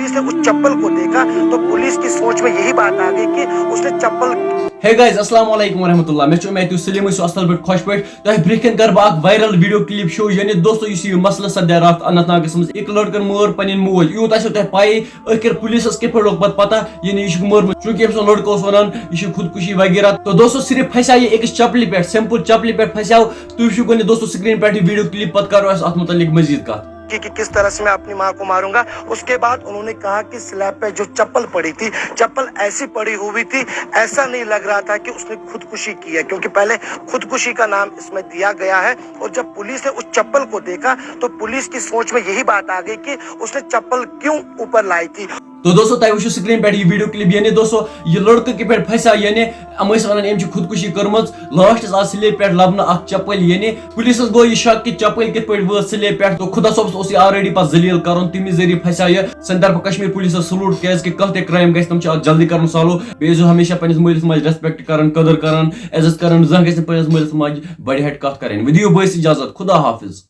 Police ने उस चप्पल को देखा तो पुलिस की सोच में यही बात आ गई कि उसने चप्पल। Hey guys, अस्सलाम वालेकुम वरहमतुल्लाह। मैं मैं तु सलीम सु असल बट खुश पट तह ब्रेकन कर बाक वायरल वीडियो क्लिप शो यानी दोस्तों इस मसला सद्या रात अनंतनाग मज एक लड़कन मोर पन मोल यूत आसो तह पाई आखिर पुलिस के लोग पता यानी यह मोर चूंकि लड़को वन यह खुदकुशी वगैरह। तो दोस्तों सिर्फ फंसा ये एक चप्पल पे सिंपल चप्पल पे फंसा तुम दोस्तों स्क्रीन पे वीडियो क्लिप पत करो अत मुतलिक मजीद कत कि किस तरह से मैं अपनी माँ को मारूंगा। उसके बाद उन्होंने कहा कि स्लैब पे जो चप्पल पड़ी थी, चप्पल ऐसी पड़ी हुई थी, ऐसा नहीं लग रहा था कि उसने खुदकुशी की है, क्योंकि पहले खुदकुशी का नाम इसमें दिया गया है। और जब पुलिस ने उस चप्पल को देखा तो पुलिस की सोच में यही बात आ गई कि उसने चप्पल क्यों ऊपर लाई थी। तो दोस्तों तुम वो स्क्रीन पे वीडियो क्लिप यानी दोस्तों यह लड़के के पे फंसा यानी अम वन खुदकुशी कर्म लास्ट आ स्लेब पे लबन चप्पल यानी पुलिस गो यह शक कि चप्पल कित पे वो स्लेब पे। तो खुदा सोब्स ऑलरेडी पे जलील कर तमी जरिए फंसा यह सन तरफ कश्मीर पुलिस सलूट क्या कह क्राइम गम जल्दी कर सॉल्व बेस हमेशा पे मलिस मज रेस्पेक्ट कर कदर कर इज्जत कर जह गस मलिस मज बड़े हट कत कर वीडियो बस इजाजत खुदा हाफिज।